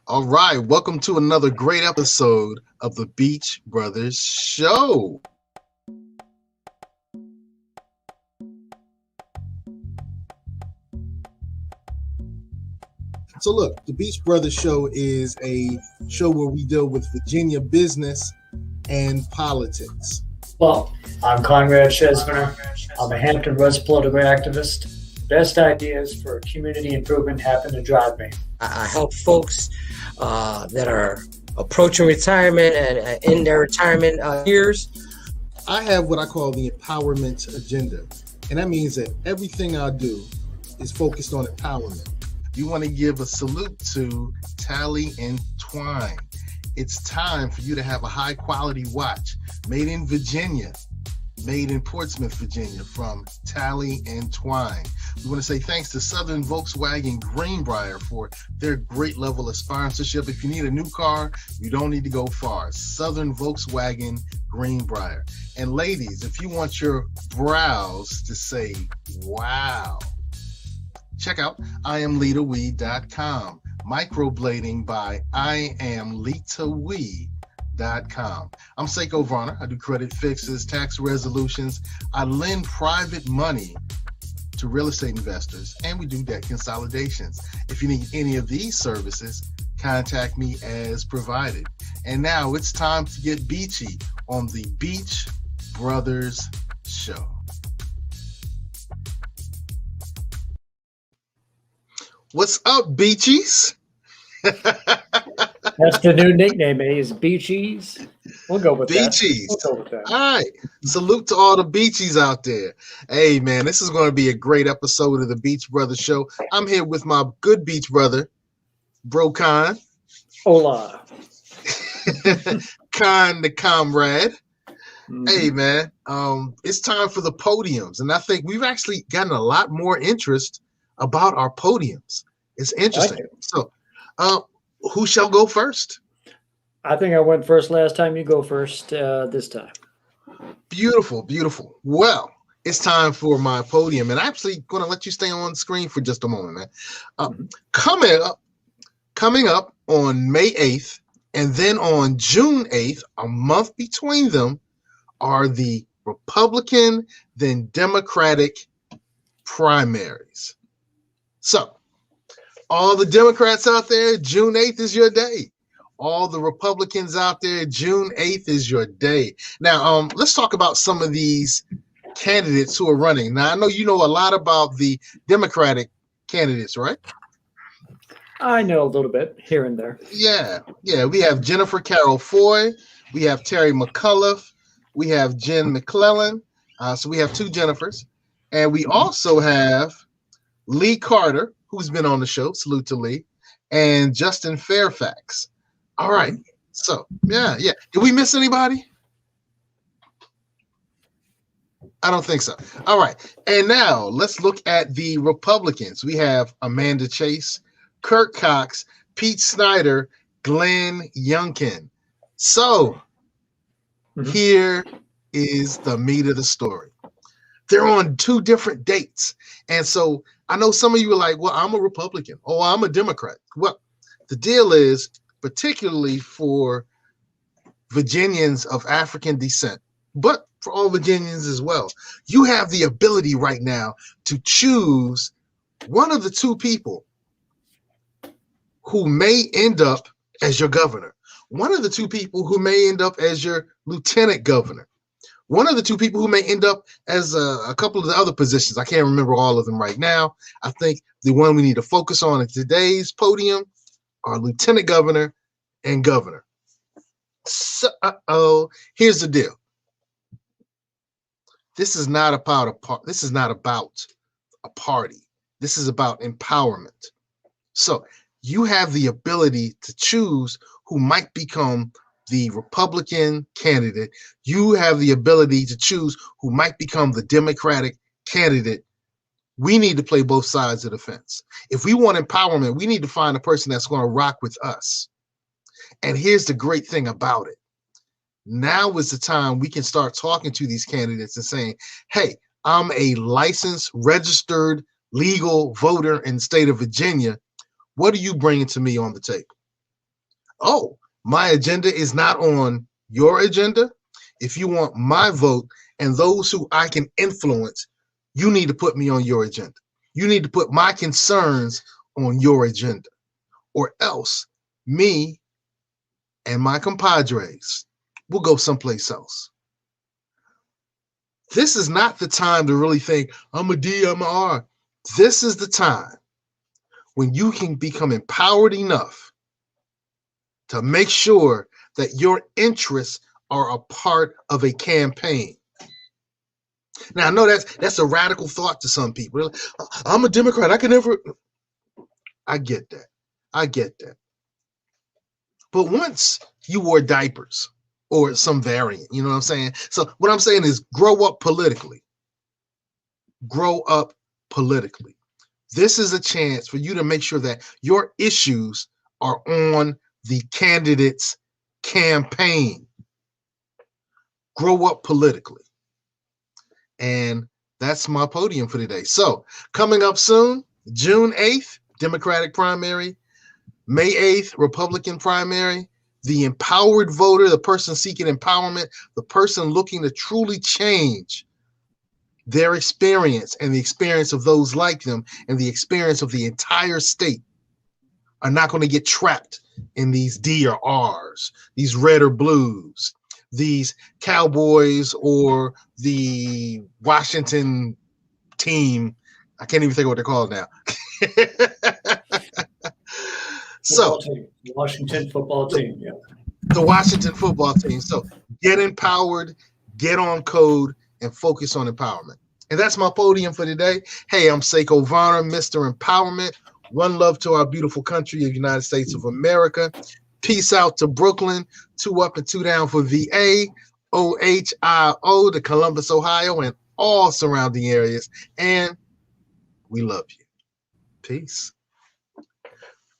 All right, welcome to another great episode of the Beach Brothers Show. So look, the Beach Brothers Show is a show where we deal with Virginia business and politics. Well, I'm Conrad Chesner. I'm a Hampton University political activist. Best ideas for community improvement happen to drive me. I help folks that are approaching retirement and in their retirement years. I have what I call the empowerment agenda, and that means that everything I do is focused on empowerment. You want to give a salute to Tally and Twine. It's time for you to have a high quality watch made in Virginia, made in Portsmouth, Virginia, from Tally and Twine. We want to say thanks to Southern Volkswagen Greenbrier for their great level of sponsorship. If you need a new car, you don't need to go far. Southern Volkswagen Greenbrier. And ladies, if you want your brows to say, wow, check out IamLitaWee.com. Microblading by IamLitaWee.com. I'm Seiko Varner. I do credit fixes, tax resolutions. I lend private money to real estate investors, and we do debt consolidations. If you need any of these services, contact me as provided. And now it's time to get beachy on the Beach Brothers Show. What's up, Beachies? That's the new nickname, is Beachies. We'll go with Beachies. That. We'll go with that. All right. Salute to all the Beachies out there. Hey, man, this is going to be a great episode of the Beach Brothers Show. I'm here with my good beach brother, Bro Khan. Hola. Khan the comrade. Mm-hmm. Hey, man, it's time for the podiums. And I think we've actually gotten a lot more interest about our podiums. It's interesting. So, who shall go first? I think I went first last time. You go first this time. Beautiful, beautiful. Well, it's time for my podium, and I'm actually going to let you stay on screen for just a moment, man. Coming up on May 8th, and then on June 8th, a month between them, are the Republican, then Democratic primaries. So, all the Democrats out there, June 8th is your day. All the Republicans out there, June 8th is your day. Now, let's talk about some of these candidates who are running. Now, I know you know a lot about the Democratic candidates, right? I know a little bit here and there. Yeah. We have Jennifer Carroll Foy. We have Terry McCullough. We have Jen McClellan. So we have two Jennifers. And we also have Lee Carter, who's been on the show. Salute to Lee. And Justin Fairfax. All right. So, yeah. Did we miss anybody? I don't think so. All right. And now let's look at the Republicans. We have Amanda Chase, Kirk Cox, Pete Snyder, Glenn Youngkin. So here is the meat of the story. They're on two different dates. And so I know some of you are like, well, I'm a Republican. Oh, I'm a Democrat. Well, the deal is, particularly for Virginians of African descent, but for all Virginians as well, you have the ability right now to choose one of the two people who may end up as your governor, one of the two people who may end up as your lieutenant governor, one of the two people who may end up as a couple of the other positions. I can't remember all of them right now. I think the one we need to focus on at today's podium are lieutenant governor and governor. So, here's the deal. This is not about a party. This is about empowerment. So you have the ability to choose who might become the Republican candidate. You have the ability to choose who might become the Democratic candidate. We need to play both sides of the fence. If we want empowerment, we need to find a person that's going to rock with us. And here's the great thing about it. Now is the time we can start talking to these candidates and saying, hey, I'm a licensed, registered, legal voter in the state of Virginia. What are you bringing to me on the table? Oh, my agenda is not on your agenda. If you want my vote and those who I can influence, you need to put me on your agenda. You need to put my concerns on your agenda, or else me and my compadres will go someplace else. This is not the time to really think, I'm a D, I'm a R. This is the time when you can become empowered enough to make sure that your interests are a part of a campaign. Now, I know that's a radical thought to some people. I'm a Democrat. I can never. I get that. I get that. But once you wore diapers or some variant, you know what I'm saying? So what I'm saying is grow up politically. Grow up politically. This is a chance for you to make sure that your issues are on the candidate's campaign. Grow up politically. And that's my podium for today. So coming up soon, June 8th, Democratic primary, May 8th, Republican primary, the empowered voter, the person seeking empowerment, the person looking to truly change their experience and the experience of those like them and the experience of the entire state are not going to get trapped in these D or R's, these red or blues, these Cowboys or the Washington team. I can't even think of what they're called now. So the Washington football team, yeah. The Washington football team. So get empowered, get on code, and focus on empowerment. And that's my podium for today. Hey, I'm Seiko Varner, Mr. Empowerment. One love to our beautiful country of the United States of America. Peace out to Brooklyn. 2 up and 2 down for VA, OHIO to Columbus, Ohio, and all surrounding areas. And we love you. Peace.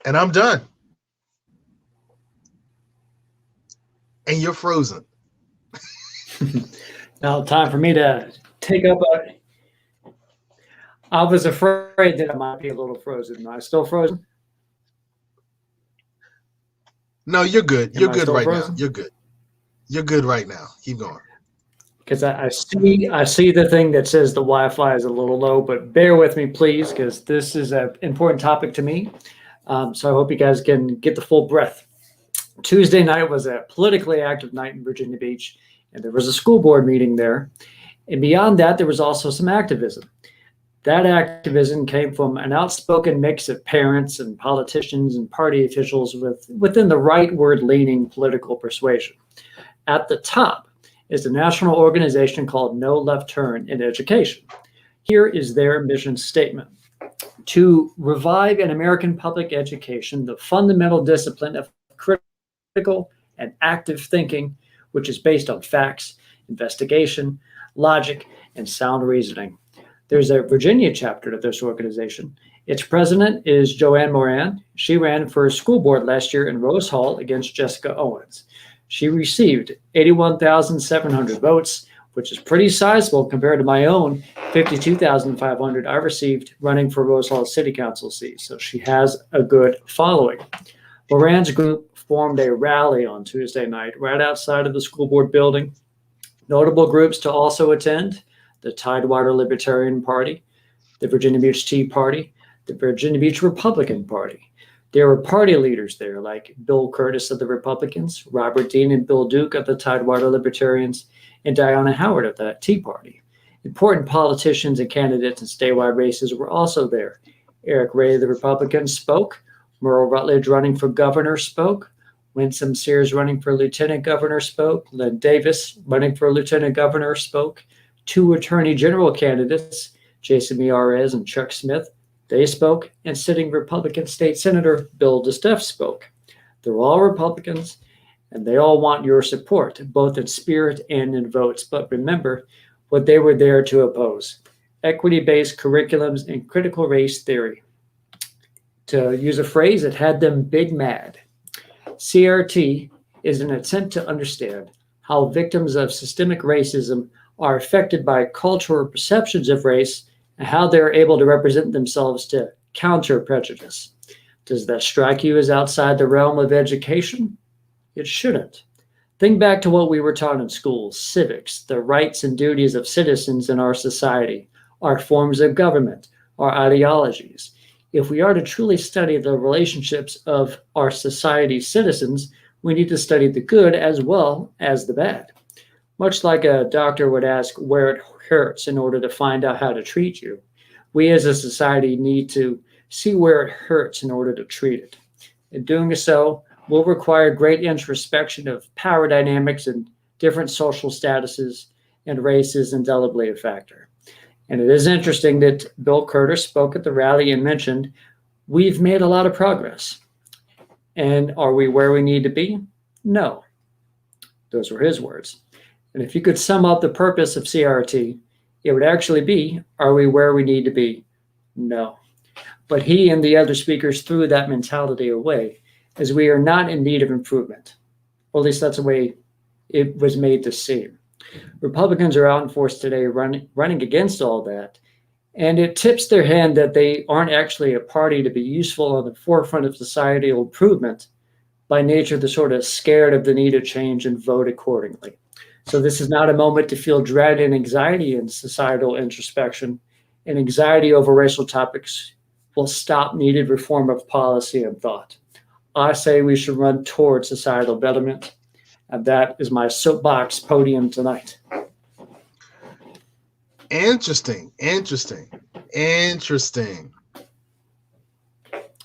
And I'm done. And you're frozen. Now, time for me to take up I was afraid that I might be a little frozen. Am I still frozen? No, you're good. You're good right frozen? now. You're good. You're good right now. Keep going. Because I see the thing that says the Wi-Fi is a little low, but bear with me, please, because this is an important topic to me. So I hope you guys can get the full breath. Tuesday night was a politically active night in Virginia Beach, and there was a school board meeting there. And beyond that, there was also some activism. That activism came from an outspoken mix of parents and politicians and party officials within the rightward-leaning political persuasion. At the top is a national organization called No Left Turn in Education. Here is their mission statement: to revive in American public education the fundamental discipline of critical and active thinking, which is based on facts, investigation, logic, and sound reasoning. There's a Virginia chapter to this organization. Its president is Joanne Moran. She ran for school board last year in Rose Hall against Jessica Owens. She received 81,700 votes, which is pretty sizable compared to my own 52,500 I received running for Rose Hall City Council seat. So she has a good following. Moran's group formed a rally on Tuesday night right outside of the school board building. Notable groups to also attend: the Tidewater Libertarian Party, the Virginia Beach Tea Party, the Virginia Beach Republican Party. There were party leaders there like Bill Curtis of the Republicans, Robert Dean and Bill Duke of the Tidewater Libertarians, and Diana Howard of the Tea Party. Important politicians and candidates in statewide races were also there. Eric Ray of the Republicans spoke. Merle Rutledge running for governor spoke. Winsome Sears running for lieutenant governor spoke. Len Davis running for lieutenant governor spoke. 2 attorney general candidates, Jason Miyares and Chuck Smith, they spoke, and sitting Republican State Senator Bill DeSteff spoke. They're all Republicans, and they all want your support, both in spirit and in votes. But remember what they were there to oppose: equity-based curriculums and critical race theory. To use a phrase that had them big mad, CRT is an attempt to understand how victims of systemic racism are affected by cultural perceptions of race and how they're able to represent themselves to counter prejudice. Does that strike you as outside the realm of education? It shouldn't. Think back to what we were taught in school: civics, the rights and duties of citizens in our society, our forms of government, our ideologies. If we are to truly study the relationships of our society's citizens, we need to study the good as well as the bad. Much like a doctor would ask where it hurts in order to find out how to treat you, we as a society need to see where it hurts in order to treat it. In doing so, will require great introspection of power dynamics and different social statuses, and race is indelibly a factor. And it is interesting that Bill Curtis spoke at the rally and mentioned, we've made a lot of progress. And are we where we need to be? No. Those were his words. And if you could sum up the purpose of CRT, it would actually be, are we where we need to be? No. But he and the other speakers threw that mentality away, as we are not in need of improvement. Or at least that's the way it was made to seem. Republicans are out in force today running against all that, and it tips their hand that they aren't actually a party to be useful on the forefront of societal improvement. By nature, they're sort of scared of the need to change and vote accordingly. So this is not a moment to feel dread and anxiety in societal introspection, and anxiety over racial topics will stop needed reform of policy and thought. I say we should run toward societal betterment, and that is my soapbox podium tonight. Interesting.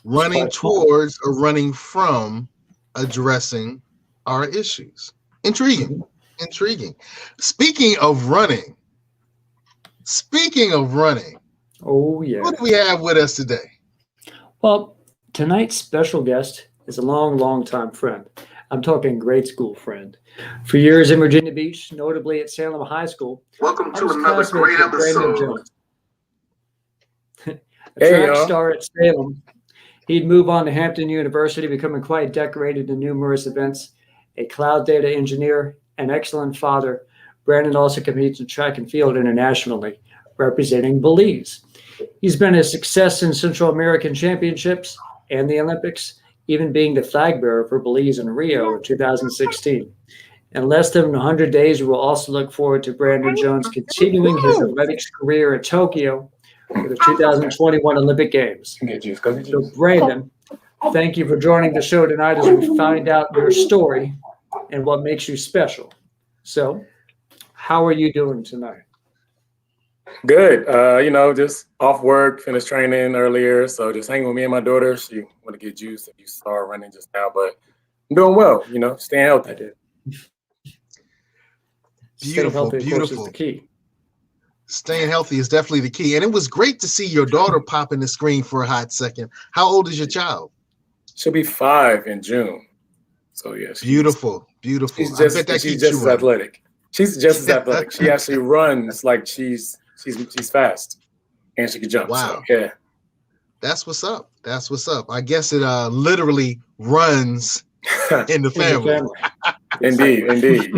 Running towards or running from addressing our issues. Intriguing. Speaking of running. Oh, yeah. What do we have with us today? Well, tonight's special guest is a long time friend. I'm talking grade school friend. For years in Virginia Beach, notably at Salem High School. Welcome to another great episode. A track star at Salem, he'd move on to Hampton University, becoming quite decorated in numerous events. A cloud data engineer, an excellent father, Brandon also competes in track and field internationally, representing Belize. He's been a success in Central American Championships and the Olympics, even being the flag bearer for Belize in Rio in 2016. In less than 100 days, we will also look forward to Brandon Jones continuing his athletics career at Tokyo for the 2021 Olympic Games. So Brandon, thank you for joining the show tonight as we find out your story and what makes you special. So, how are you doing tonight? Good. Just off work, finished training earlier. So just hanging with me and my daughter. She want to get juice. You saw her running just now, but I'm doing well, staying healthy. I did. Beautiful. Of course, is the key. Staying healthy is definitely the key. And it was great to see your daughter pop in the screen for a hot second. How old is your child? She'll be 5 in June. So yeah. Beautiful. She's just as athletic. She's just as athletic. She actually runs like she's fast, and she can jump. Wow. So, yeah. That's what's up. I guess it literally runs in the family. Indeed.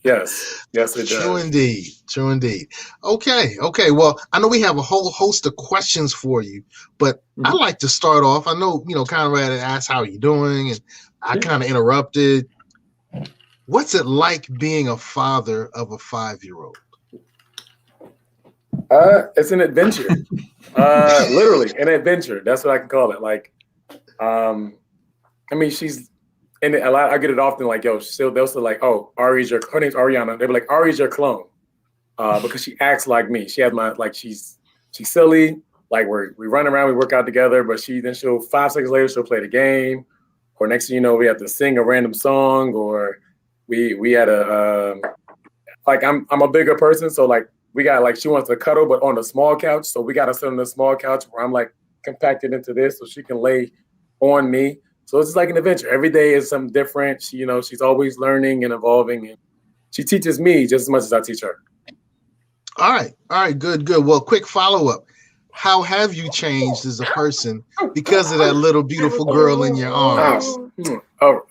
Yes, it does. True indeed. Okay. Well, I know we have a whole host of questions for you, but I like to start off. I know, Conrad had asked how you doing, and I kind of interrupted. What's it like being a father of a 5-year-old? It's an adventure. Literally an adventure. That's what I can call it. Like, she's in it a lot. I get it often. Like, they'll say like, "Oh, her name's Ariana." They'll be like, "Ari's your clone," because she acts like me. She has she's silly. Like we run around, we work out together. But she'll 5 seconds later she'll play the game, or next thing you know we have to sing a random song, or we had a I'm a bigger person, so like. We got she wants to cuddle, but on the small couch. So we got to sit on the small couch where I'm compacted into this so she can lay on me. So it's just like an adventure. Every day is something different. She's always learning and evolving. And she teaches me just as much as I teach her. All right. Good. Well, quick follow-up. How have you changed as a person because of that little beautiful girl in your arms?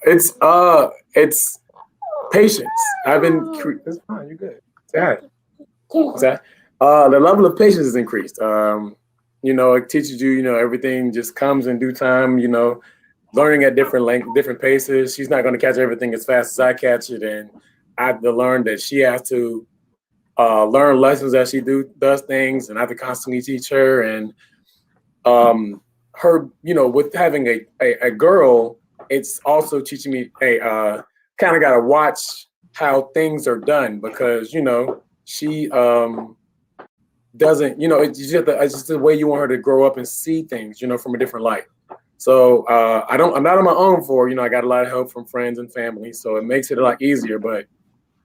It's patience. It's fine. You're good. It's all right. The level of patience has increased. it teaches you, everything just comes in due time, learning at different paces. She's not going to catch everything as fast as I catch it. And I have to learn that she has to learn lessons as she does things, and I have to constantly teach her. And her, with having a girl, it's also teaching me, kind of got to watch how things are done, because, she doesn't, it's just the way you want her to grow up and see things, from a different light. So I'm not on my own I got a lot of help from friends and family, so it makes it a lot easier, but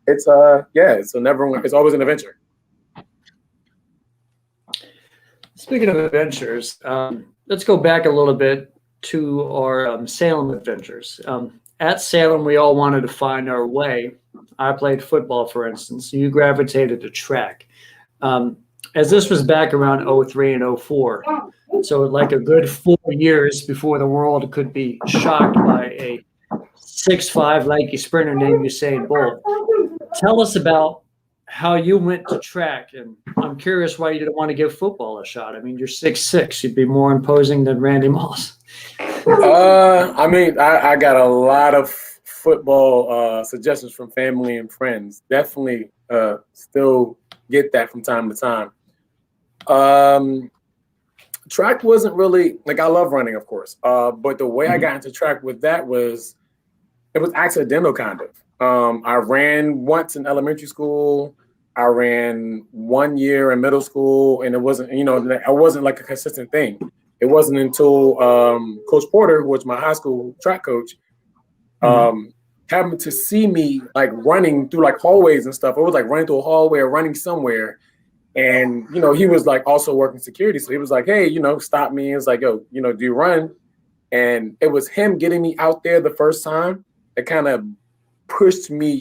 it's it's always an adventure. Speaking of adventures, let's go back a little bit to our Salem adventures. At Salem, we all wanted to find our way. I played football, for instance. You gravitated to track. As this was back around 03 and 04, so like a good 4 years before the world could be shocked by a 6'5" lanky sprinter named Usain Bolt. Tell us about how you went to track, and I'm curious why you didn't want to give football a shot. I mean, you're 6'6", you'd be more imposing than Randy Moss. I got a lot of football suggestions from family and friends. Definitely still get that from time to time. Track wasn't really, I love running, of course. But the way I got into track with that it was accidental, kind of. I ran once in elementary school. I ran 1 year in middle school, and it wasn't, it wasn't like a consistent thing. It wasn't until Coach Porter, who was my high school track coach, happened to see me running through hallways and stuff. It was running through a hallway or running somewhere. And, he was also working security. So he was like, hey, stop me. It was like, yo, do you run? And it was him getting me out there the first time that kind of pushed me,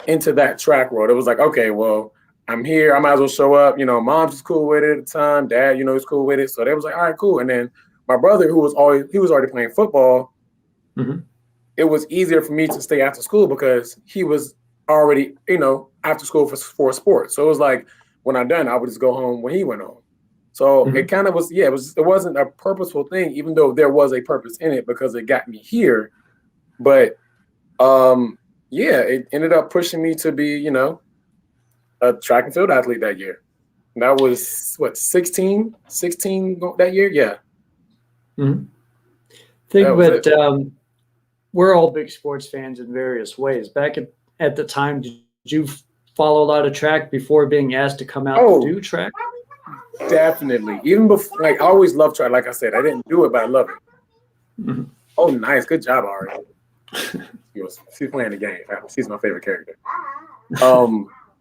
into that track world. It was like, okay, well, I'm here. I might as well show up. Mom's was cool with it at the time. Dad, was cool with it. So they was like, all right, cool. And then my brother, he was already playing football. Mm-hmm. It was easier for me to stay after school because he was already, after school for sports. So it was like, when I'm done, I would just go home when he went home. So It kind of was, it wasn't a purposeful thing, even though there was a purpose in it because it got me here. But it ended up pushing me to be, a track and field athlete that year. And that was 16 that year? Yeah. Mm-hmm. We're all big sports fans in various ways. Back at the time, did you follow a lot of track before being asked to come out to do track? Definitely. Even before, I always loved track. Like I said, I didn't do it, but I love it. Mm-hmm. Oh, nice. Good job, Ari. She's playing the game. She's my favorite character.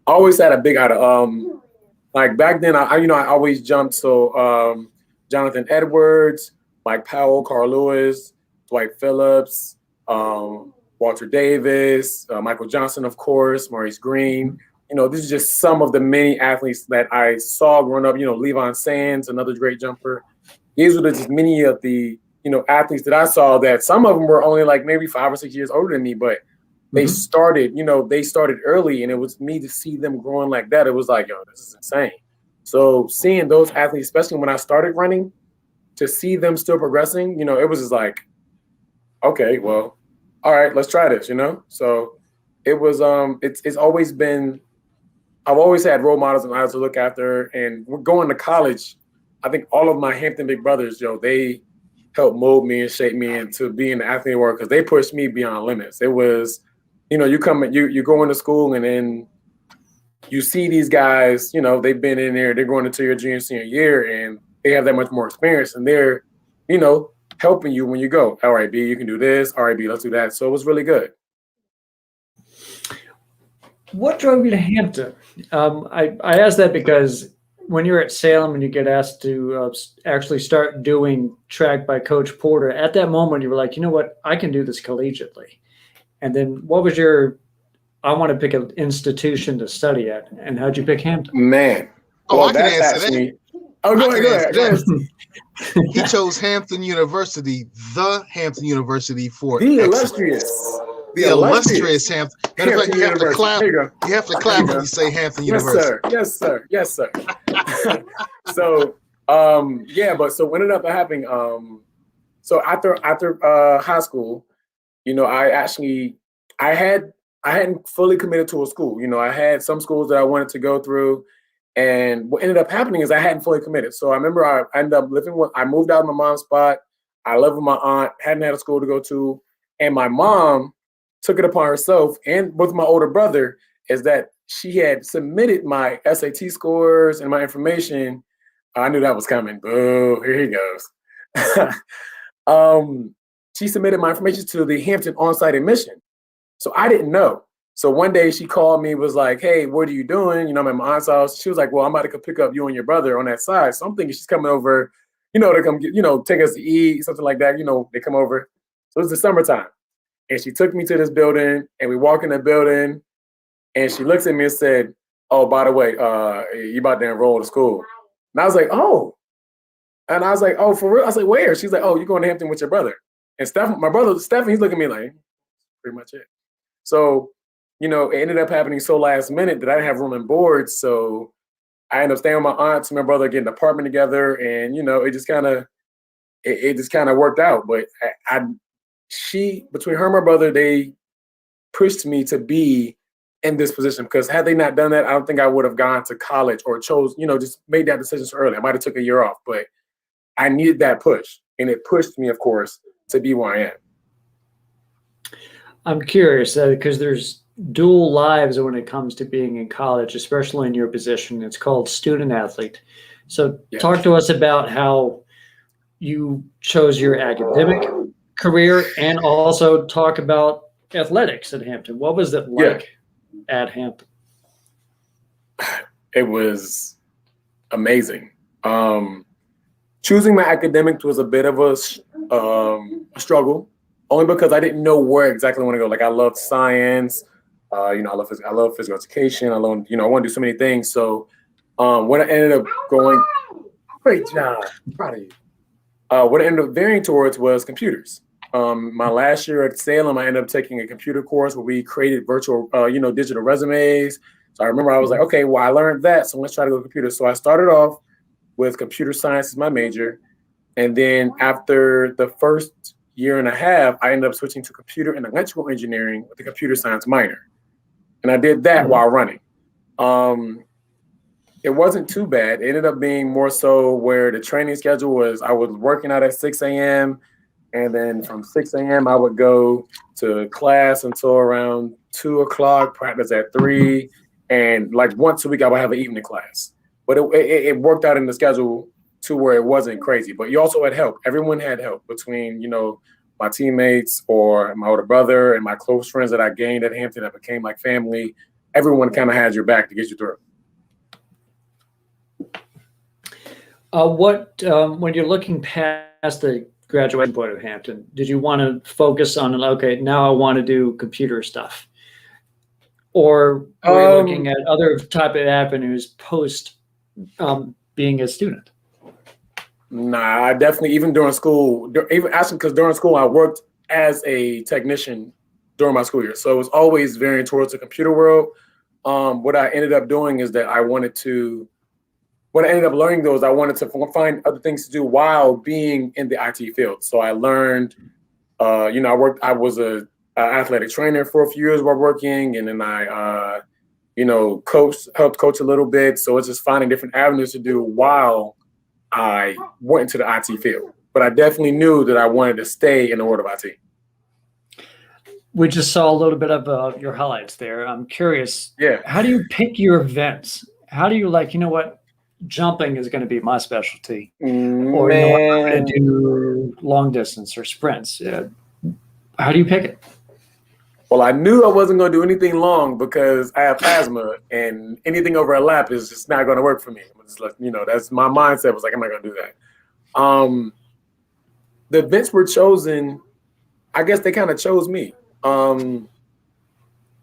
Always had a big back then, I always jumped. So Jonathan Edwards, Mike Powell, Carl Lewis, Dwight Phillips, Walter Davis, Michael Johnson, of course, Maurice Green. This is just some of the many athletes that I saw growing up. Levon Sands, another great jumper. These were just many of the, athletes that I saw that some of them were only maybe 5 or 6 years older than me, but they started, they started early, and it was me to see them growing like that. It was like, yo, this is insane. So seeing those athletes, especially when I started running, to see them still progressing, it was just like, okay, well, all right, let's try this, So it was, it's always been, I've always had role models and eyes to look after. And we're going to college. I think all of my Hampton big brothers, they helped mold me and shape me into being the athlete world because they pushed me beyond limits. It was, you go into school and then you see these guys, they've been in there, they're going into your junior, senior year, and they have that much more experience, and they're, helping you when you go. All right, B, you can do this. All right, B, let's do that. So it was really good. What drove you to Hampton? I asked that because when you're at Salem and you get asked to actually start doing track by Coach Porter, at that moment you were like, you know what, I can do this collegiately. And then what was I want to pick an institution to study at, and how'd you pick Hampton? Man. I can answer that. Go ahead. He chose Hampton University, the Hampton University for the illustrious. The illustrious Hampton. Matter of fact, you have to clap. You have to clap when you say Hampton University. Yes, sir. So Yeah, but so what ended up happening, so after high school, you know, I hadn't fully committed to a school. You know, I had some schools that I wanted to go through, and what ended up happening is I hadn't fully committed. So I remember I ended up I moved out of my mom's spot. I lived with my aunt, hadn't had a school to go to, and my mom took it upon herself, and with my older brother, is that she had submitted my SAT scores and my information. I knew that was coming. Boo, here he goes. She submitted my information to the Hampton on-site admission. So I didn't know. So one day she called me, was like, hey, what are you doing? You know, I'm at my aunt's house. She was like, well, I'm about to come pick up you and your brother on that side. So I'm thinking she's coming over, you know, to come get, you know, take us to eat, something like that. You know, they come over. So it's the summertime. And she took me to this building, and we walk in the building, and she looks at me and said, oh, by the way, you about to enroll to school. And I was like, oh. And I was like, oh, for real? I was like, where? She's like, oh, you're going to Hampton with your brother. And my brother, Stephen, he's looking at me like, pretty much it. So, you know, it ended up happening so last minute that I didn't have room and board. So I ended up staying with my aunt and my brother, getting an apartment together. And, you know, it just kind of worked out. But between her and my brother, they pushed me to be in this position, because had they not done that, I don't think I would have gone to college or chose, you know, just made that decision so early. I might have took a year off, but I needed that push, and it pushed me, of course, to be where I am. I'm curious because there's dual lives when it comes to being in college, especially in your position. It's called student athlete. So Talk to us about how you chose your academic career, and also talk about athletics at Hampton. What was it like at Hampton? It was amazing. Choosing my academics was a bit of a struggle, only because I didn't know where exactly I want to go. Like, I love science, you know, I love physical education. I love, you know, I want to do so many things. So what I ended up going, great job, I'm proud of you. What I ended up veering towards was computers. My last year at Salem, I ended up taking a computer course where we created virtual, you know, digital resumes. So I remember I was like, okay, well, I learned that, so let's try to go computers. So I started off with computer science as my major. And then after the first year and a half, I ended up switching to computer and electrical engineering with a computer science minor. And I did that while running. It wasn't too bad. It ended up being more so where the training schedule was, I was working out at 6 a.m. And then from 6 a.m., I would go to class until around 2 o'clock, practice at 3. And like once a week, I would have an evening class. But it worked out in the schedule to where it wasn't crazy. But you also had help. Everyone had help between, you know, my teammates or my older brother and my close friends that I gained at Hampton that became like family. Everyone kind of had your back to get you through. When you're looking past the graduation point of Hampton, did you want to focus on, okay, now I want to do computer stuff? Or were you looking at other type of avenues post being a student? Nah, I definitely, even during school, because during school I worked as a technician during my school year. So it was always veering towards the computer world. What I ended up doing is that I ended up learning those, I wanted to find other things to do while being in the IT field. So I learned, you know, I was a athletic trainer for a few years while working, and then I, you know, helped coach a little bit. So it's just finding different avenues to do while I went into the IT field. But I definitely knew that I wanted to stay in the world of IT. We just saw a little bit of your highlights there. I'm curious, how do you pick your events? How do you, like, you know what, jumping is going to be my specialty, or you know what, I'm going to do long distance or sprints? How do you pick it? Well, I knew I wasn't going to do anything long because I have asthma, and anything over a lap is just not going to work for me. It's like, you know, that's my mindset was like, I'm not going to do that. The events were chosen, I guess they kind of chose me.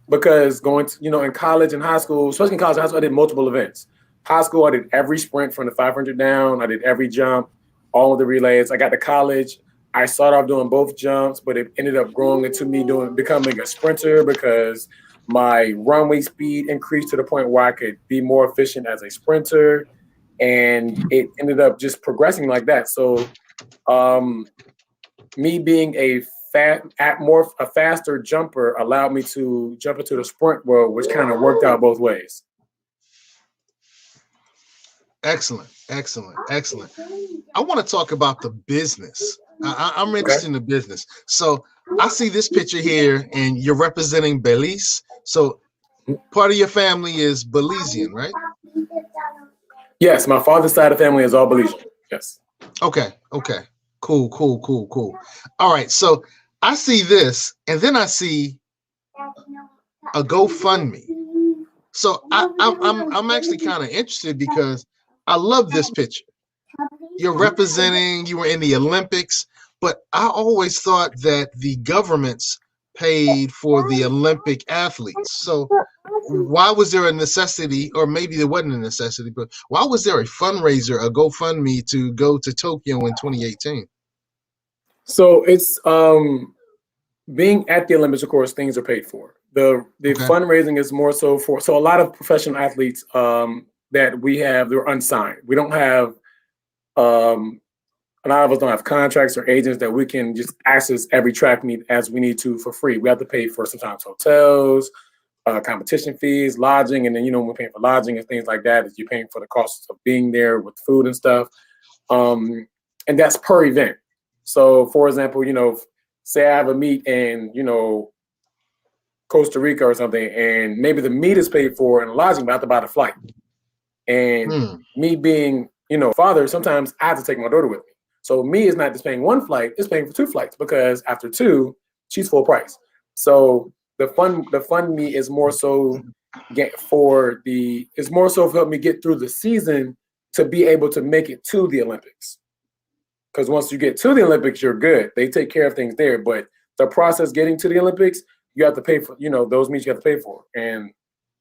Because going to, you know, in college and high school, especially in college and high school, I did multiple events. High school, I did every sprint from the 500 down. I did every jump, all of the relays. I got to college. I started off doing both jumps, but it ended up growing into me becoming a sprinter because my runway speed increased to the point where I could be more efficient as a sprinter. and it ended up just progressing like that. So, me being a faster jumper allowed me to jump into the sprint world, which kind of worked out both ways. Excellent, excellent, excellent. I want to talk about the business. I'm interested in the business. So I see this picture here, and you're representing Belize. So part of your family is Belizean, right? Yes, my father's side of the family is all Belizean. Yes. Okay, okay. Cool, cool, cool, cool. All right, so I see this, and then I see a GoFundMe. So I'm actually kind of interested because I love this picture. You're representing, you were in the Olympics, but I always thought that the governments paid for the Olympic athletes. So why was there a necessity, or maybe there wasn't a necessity, but why was there a fundraiser, a GoFundMe to go to Tokyo in 2018? So it's being at the Olympics, of course, things are paid for. The fundraising is more so for, so a lot of professional athletes that we have, they're unsigned. We don't have, a lot of us don't have contracts or agents that we can just access every track meet as we need to for free. We have to pay for sometimes hotels, competition fees, lodging, and then, when we're paying for lodging and things like that, you're paying for the costs of being there with food and stuff. And that's per event. So, for example, say I have a meet in, Costa Rica or something, and maybe the meet is paid for and lodging, but I have to buy the flight. And me being, father, sometimes I have to take my daughter with me. So me is not just paying one flight, it's paying for two flights, because after two, she's full price. So the fund me is more so for help me get through the season to be able to make it to the Olympics. Because once you get to the Olympics, you're good. They take care of things there. But the process getting to the Olympics, you have to pay for, those meets you have to pay for. And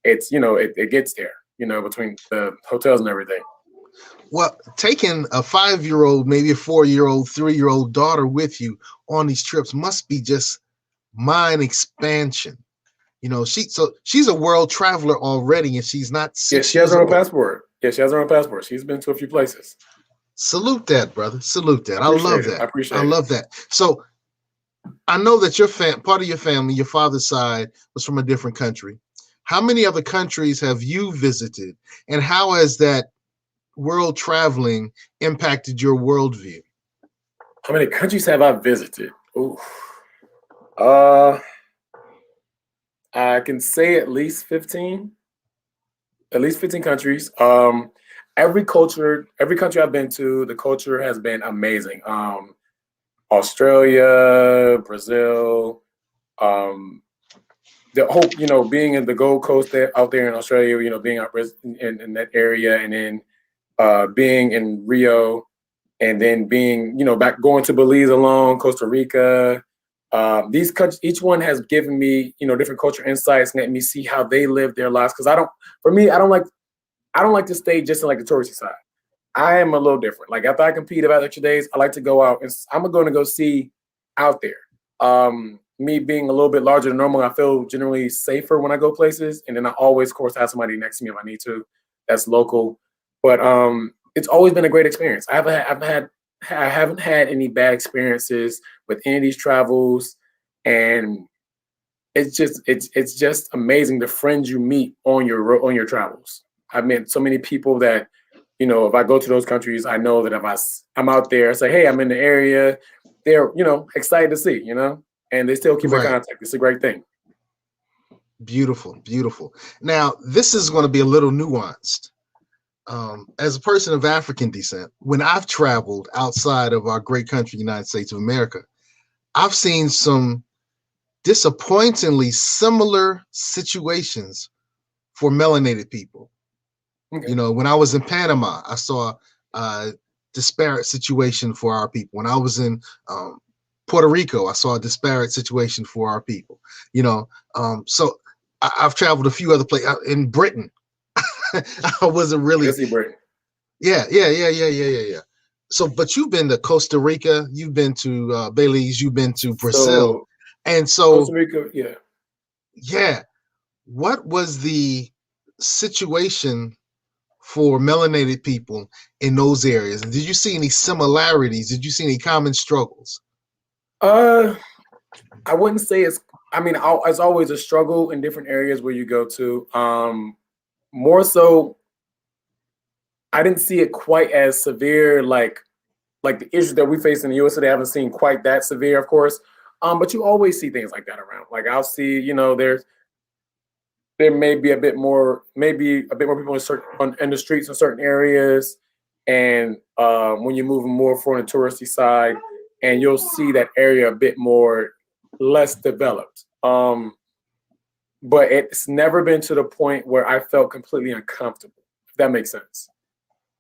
it's, it gets there, between the hotels and everything. Well, taking a 5-year-old, maybe a 4-year-old, 3-year-old daughter with you on these trips must be just mind expansion. She's a world traveler already, and she's not 6 Yeah, she has her own passport. Yeah, she has her own passport. She's been to a few places. Salute that, brother. Salute that. I love that. I appreciate it. I love that. So I know that your part of your family, your father's side, was from a different country. How many other countries have you visited, and how has that world traveling impacted your worldview? How many countries have I visited? Ooh. I can say at least 15. At least 15 countries. Every country I've been to, the culture has been amazing. Australia, Brazil, the whole, being in the Gold Coast out there in Australia, being out in that area, and then being in Rio, and then being, back going to Belize alone, Costa Rica. These countries, each one has given me, different culture insights and let me see how they live their lives. Because I don't like to stay just in like the touristy side. I am a little different. Like after I compete about extra days, I like to go out and I'm going to go see out there. Me being a little bit larger than normal, I feel generally safer when I go places. And then I always, of course, have somebody next to me if I need to, that's local. But it's always been a great experience. I haven't had any bad experiences with any of these travels, and it's just amazing the friends you meet on your travels. I've met so many people that, if I go to those countries, I know that if I'm out there, I say, hey, I'm in the area, they're, excited to see, and they still keep in contact. It's a great thing. Beautiful, beautiful. Now, this is going to be a little nuanced. As a person of African descent, when I've traveled outside of our great country, United States of America, I've seen some disappointingly similar situations for melanated people. Okay. When I was in Panama, I saw a disparate situation for our people. When I was in Puerto Rico, I saw a disparate situation for our people. So I've traveled a few other places. In Britain, I wasn't really. Yeah. So, but you've been to Costa Rica, you've been to Belize, you've been to Brazil, and so Costa Rica, yeah. Yeah. What was the situation for melanated people in those areas? And did you see any similarities? Did you see any common struggles? I wouldn't say it's. I mean, it's always a struggle in different areas where you go to. More so, I didn't see it quite as severe, like the issues that we face in the U.S. today. I haven't seen quite that severe, of course. But you always see things like that around. Like I'll see, there may be a bit more people in the streets in certain areas, and when you're moving more from the touristy side, and you'll see that area a bit more less developed. But it's never been to the point where I felt completely uncomfortable, if that makes sense.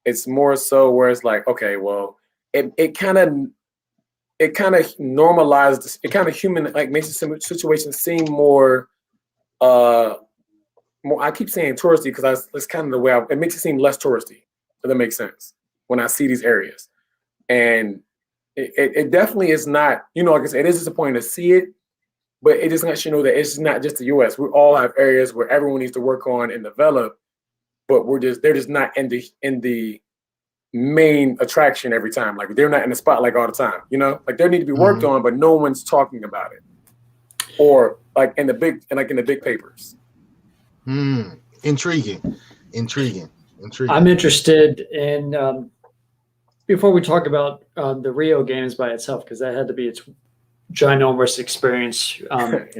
It's more so where it's like, okay, well, it kind of normalized, it kind of makes the situation seem more, I keep saying touristy because that's kind of the way it makes it seem less touristy, if that makes sense, when I see these areas. And it definitely is not, like I said, it is disappointing to see it, but it just lets you know that it's not just the U.S. We all have areas where everyone needs to work on and develop, but they're just not in the main attraction every time. Like they're not in the spotlight all the time, like they need to be worked on, but no one's talking about it, or like in the big papers. Intriguing. I'm interested in before we talk about the Rio Games by itself, because that had to be its ginormous experience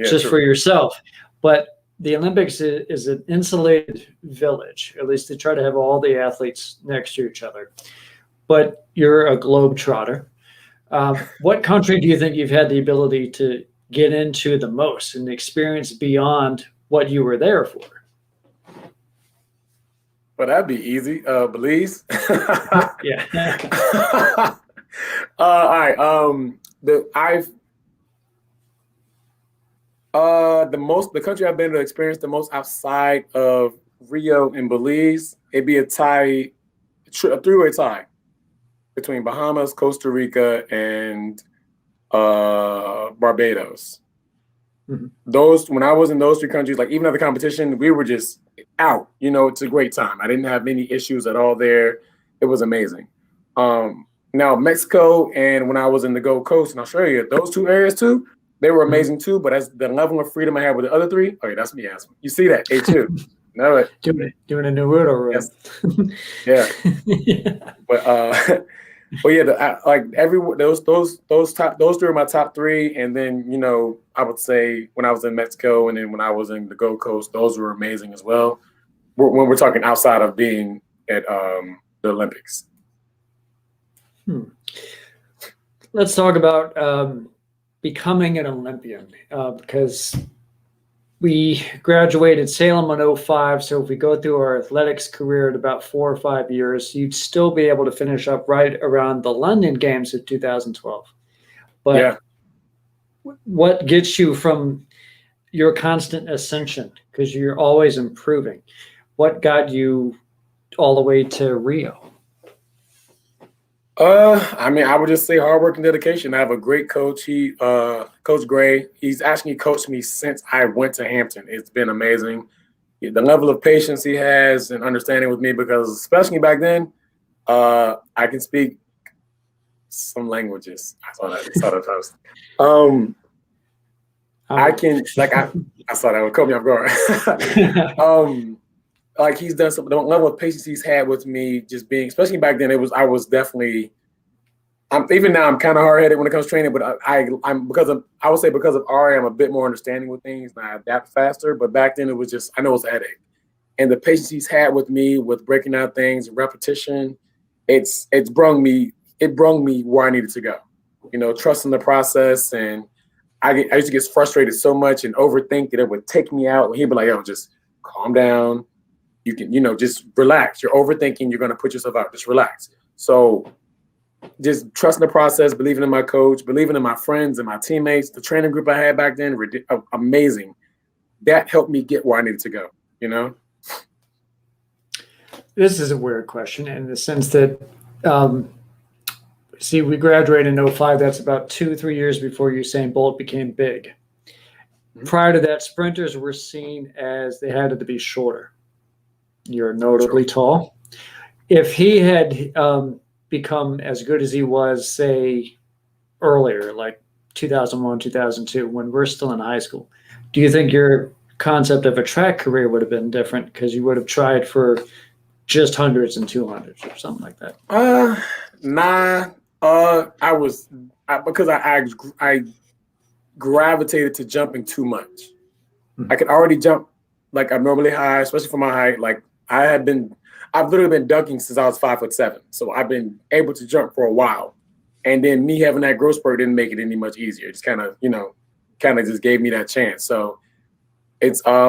just for yourself. But the Olympics is an insulated village. At least they try to have all the athletes next to each other. But you're a globetrotter. What country do you think you've had the ability to get into the most and experience beyond what you were there for? Well, that'd be easy. Belize. Yeah. All right. The country I've been to experience the most outside of Rio and Belize, it'd be a three-way tie between Bahamas, Costa Rica, and Barbados. Mm-hmm. When I was in those three countries, like even at the competition, we were just out. It's a great time. I didn't have any issues at all there. It was amazing. Now Mexico and when I was in the Gold Coast in Australia, those two areas too, they were amazing too. But as the level of freedom I had with the other three, okay, that's me asking. You see that? A2. Know it. Doing a new route or yes. Yeah. But yeah, those three are my top three, and then I would say when I was in Mexico and then when I was in the Gold Coast, those were amazing as well. When we're talking outside of being at the Olympics. Let's talk about becoming an Olympian, because we graduated Salem in 2005. So if we go through our athletics career at about 4 or 5 years, you'd still be able to finish up right around the London Games of 2012. But what gets you from your constant ascension, because you're always improving, what got you all the way to Rio? I would just say hard work and dedication. I have a great coach. Coach Gray, he's actually coached me since I went to Hampton. It's been amazing. The level of patience he has and understanding with me, because especially back then, I can speak some languages. I saw that post. I saw that would caught me off guard. Like he's done the level of patience he's had with me, just being, especially back then, I was definitely, even now I'm kind of hard headed when it comes to training, but I would say because of Ari, I'm a bit more understanding with things and I adapt faster. But back then it was just, I know it's a headache. And the patience he's had with me with breaking out things, repetition, it's brung me where I needed to go. Trusting the process. And I used to get frustrated so much and overthink that it would take me out. He'd be like, yo, just calm down. You can, just relax. You're overthinking. You're going to put yourself out. Just relax. So just trusting the process, believing in my coach, believing in my friends and my teammates, the training group I had back then, amazing. That helped me get where I needed to go, This is a weird question in the sense that, we graduated in 2005. That's about 2-3 years before Usain Bolt became big. Mm-hmm. Prior to that, sprinters were seen as they had to be shorter. You're notably tall. if he had become as good as he was, say, earlier, like 2001, 2002, when we're still in high school, do you think your concept of a track career would have been different because you would have tried for just hundreds and 200s or something like that? Nah. Because I gravitated to jumping too much. I could already jump like abnormally high, especially for my height. Like I've literally been dunking since I was 5'7". So I've been able to jump for a while. And then me having that growth spurt didn't make it any much easier. It just kind of just gave me that chance. So it's I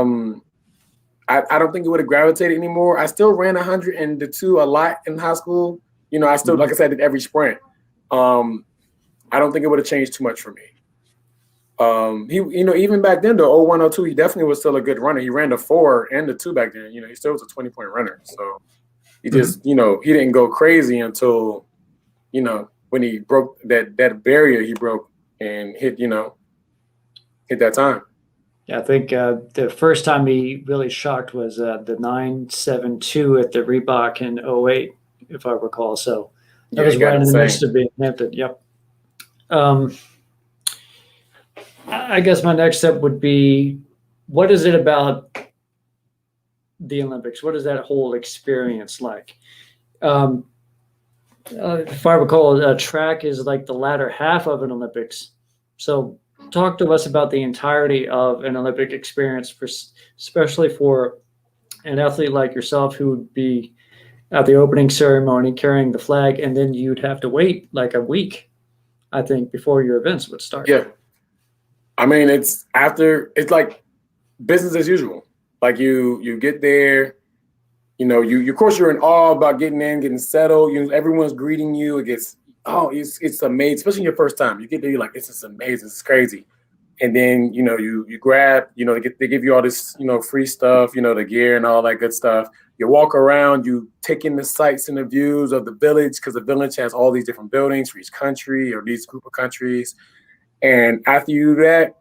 don't think it would have gravitated anymore. I still ran 100 and the 2 a lot in high school. I still, like I said, did every sprint. I don't think it would have changed too much for me. He, even back then, the 01, 02, he definitely was still a good runner. He ran the 4 and the 2 back then. He still was a 20-point runner. So he just, he didn't go crazy until, when he broke that barrier he broke and hit that time. Yeah, I think the first time he really shocked was the 972 at the Reebok in 08, if I recall. So that was right in the midst of being Hampton. Yep. I guess my next step would be, what is it about the Olympics? What is that whole experience like? If I recall, track is like the latter half of an Olympics. So talk to us about the entirety of an Olympic experience, especially for an athlete like yourself who would be at the opening ceremony carrying the flag, and then you'd have to wait like a week, I think, before your events would start. Yeah. I mean, it's like business as usual. Like you get there, you of course you're in awe about getting in, getting settled. Everyone's greeting you. It's amazing, especially your first time. You get there, you're like, this is amazing, this is crazy. And then you grab, they give you all this free stuff, the gear and all that good stuff. You walk around, you take in the sights and the views of the village, because the village has all these different buildings for each country or these group of countries. And after you do that,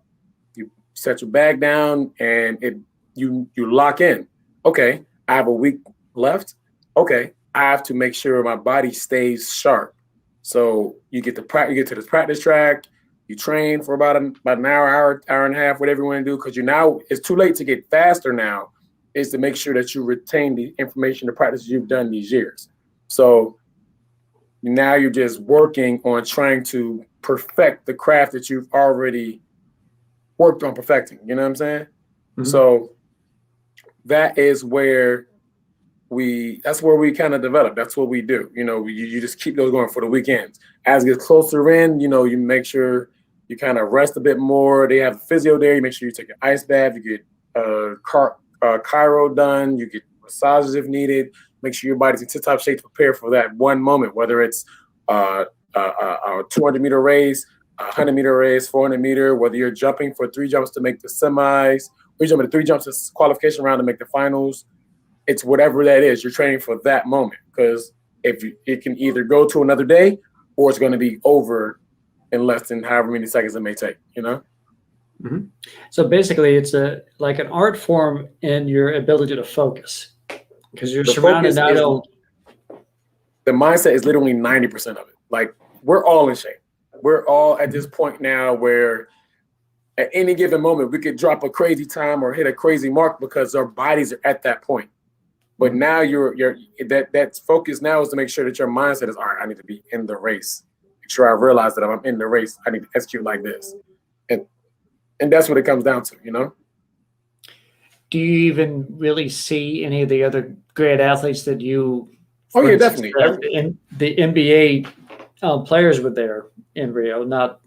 you set your bag down and you lock in. Okay, I have a week left. Okay, I have to make sure my body stays sharp. So you get to the practice track. You train for about an hour and a half, whatever you want to do, because it's too late to get faster now. Is to make sure that you retain the information, the practices you've done these years. So now you're just working on trying to perfect the craft that you've already worked on perfecting. You know what I'm saying? Mm-hmm. So that is where we kind of develop. That's what we do. You just keep those going for the weekends. As it gets closer in, you make sure you kind of rest a bit more. They have physio there. You make sure you take an ice bath. You get chiro done. You get massages if needed. Make sure your body's in tip-top shape to prepare for that one moment, whether it's a 200-meter race, a 100-meter race, 400-meter, whether you're jumping for 3 jumps to make the semis, or you're jumping to 3 jumps to qualification round to make the finals. It's whatever that is. You're training for that moment, because it can either go to another day or it's going to be over in less than however many seconds it may take, Mm-hmm. So basically it's like an art form in your ability to focus, because you're surrounded now. The mindset is literally 90% of it. Like, we're all in shape. We're all at this point now where at any given moment we could drop a crazy time or hit a crazy mark because our bodies are at that point. But now that focus now is to make sure that your mindset is, all right, I need to be in the race. Make sure I realize that if I'm in the race, I need to execute like this. And that's what it comes down to, Do you even really see any of the other great athletes that you? Oh yeah, definitely. The NBA players were there in Rio. Not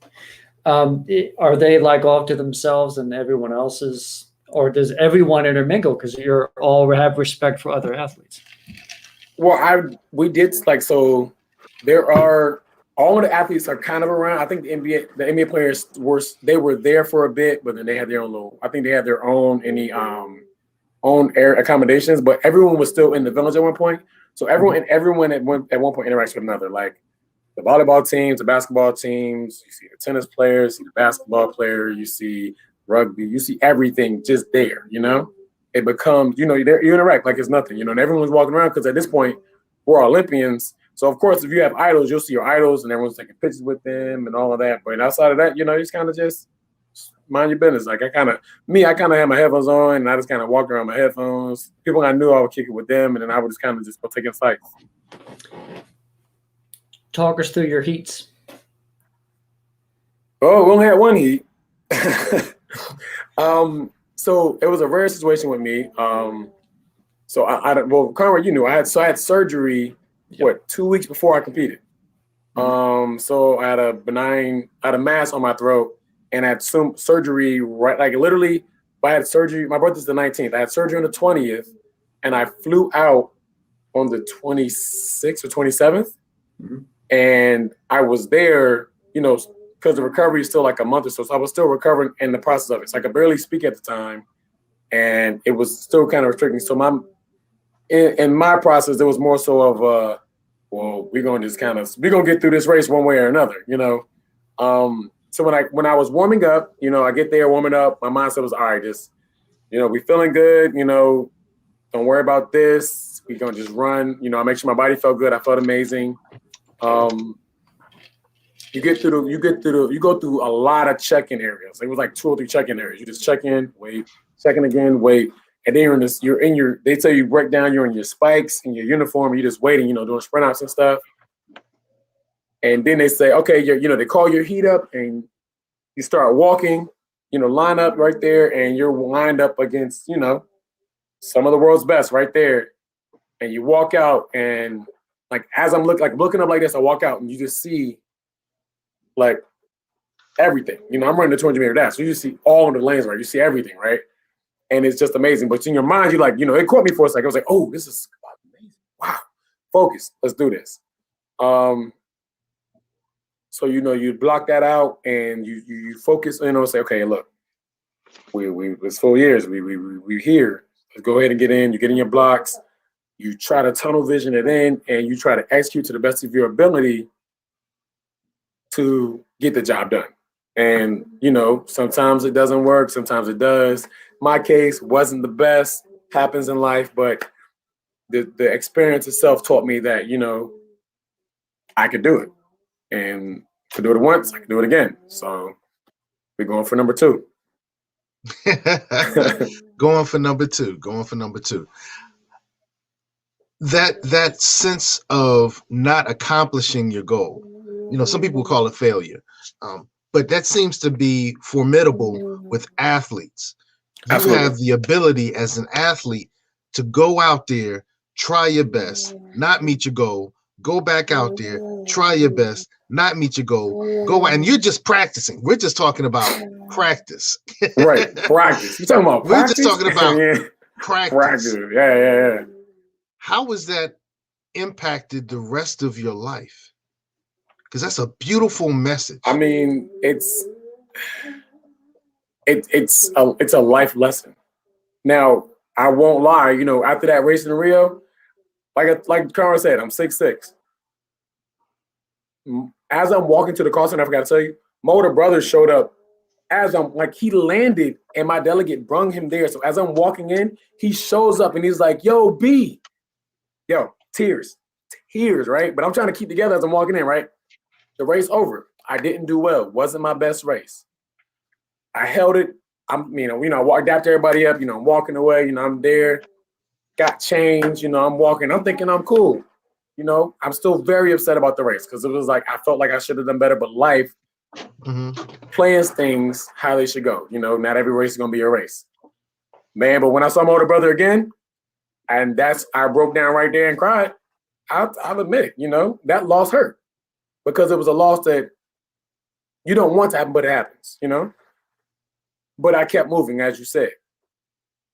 are they like off to themselves and everyone else is, or does everyone intermingle because you're all have respect for other athletes? Well, we did so. There are. All of the athletes are kind of around. I think the NBA players were there for a bit, but then they had their own own air accommodations. But everyone was still in the village at one point. So everyone at one point interacts with another. Like the volleyball teams, the basketball teams. You see the tennis players, you see the basketball player, you see rugby, you see everything just there. It becomes you interact like it's nothing. And everyone's walking around because at this point we're Olympians. So of course, if you have idols, you'll see your idols and everyone's taking pictures with them and all of that. But outside of that, you know, you just kind of just mind your business. Like I kind of had my headphones on and I just kind of walked around my headphones. People I knew, I would kick it with them, and then I would just kind of just go take insights. Talk us through your heats. Oh, we only had one heat. So it was a rare situation with me. So well, Conrad, you knew I had surgery. What, 2 weeks before I competed? So I had a mass on my throat, and I had some surgery right, like literally. I had surgery. My birthday's the 19th. I had surgery on the 20th, and I flew out on the 26th or 27th, and I was there, you know, because the recovery is still like a month or so. So I was still recovering in the process of it. So I could barely speak at the time, and it was still kind of restricting. So in my process, there was more so of well, we're gonna get through this race one way or another, you know. So when I was warming up, you know, I get there warming up, my mindset was, all right, just, you know, we feeling good, you know, don't worry about this. We're gonna just run, you know. I make sure my body felt good. I felt amazing. You go through a lot of check-in areas. It was like 2 or 3 check-in areas. You just check in, wait, check in again, wait. And then they tell you break down, you're in your spikes, in your uniform, you're just waiting, you know, doing sprint outs and stuff. And then they say, okay, they call your heat up and you start walking, you know, line up right there, and you're lined up against, you know, some of the world's best right there. And you walk out, and like as I'm looking up like this, I walk out and you just see like everything. You know, I'm running the 200 meter dash, so you just see all of the lanes, right? You see everything, right? And it's just amazing. But in your mind, you're like, you know, it caught me for a second. I was like, oh, this is amazing. Wow. Focus. Let's do this. So, you know, you block that out and you focus, you know, say, okay, look, it's 4 years. We here. Let's go ahead and get in. You get in your blocks. You try to tunnel vision it in, and you try to execute to the best of your ability to get the job done. And, you know, sometimes it doesn't work. Sometimes it does. My case wasn't the best, happens in life, but the experience itself taught me that, you know, I could do it. And to do it once, I can do it again. So we're going for number 2. Going for number two. That sense of not accomplishing your goal, you know, some people call it failure, but that seems to be formidable with athletes. You Absolutely. have the ability as an athlete to go out there, try your best, not meet your goal, go back out there, try your best, not meet your goal, go, and you're just practicing. We're just talking about practice. Right, practice. You talking about practice? We're just talking about yeah. practice. Yeah. How has that impacted the rest of your life? Because that's a beautiful message. I mean, it's a life lesson. Now, I won't lie, you know, after that race in Rio, like Conrad said, I'm 6'6". As I'm walking to the call center, I forgot to tell you, my older brother showed up as I'm like, he landed and my delegate brung him there. So as I'm walking in, he shows up and he's like, yo, B. Yo, tears, right? But I'm trying to keep together as I'm walking in, right? The race over. I didn't do well. Wasn't my best race. I held it. I'm, you know, I walked after everybody up, you know, I'm walking away, you know, I'm there, got changed, you know, I'm walking. I'm thinking I'm cool. You know, I'm still very upset about the race because it was like, I felt like I should have done better, but life plans things how they should go. You know, not every race is going to be a race. Man, but when I saw my older brother again, and I broke down right there and cried, I'll admit it, you know, that loss hurt because it was a loss that you don't want to happen, but it happens, you know? But I kept moving, as you said.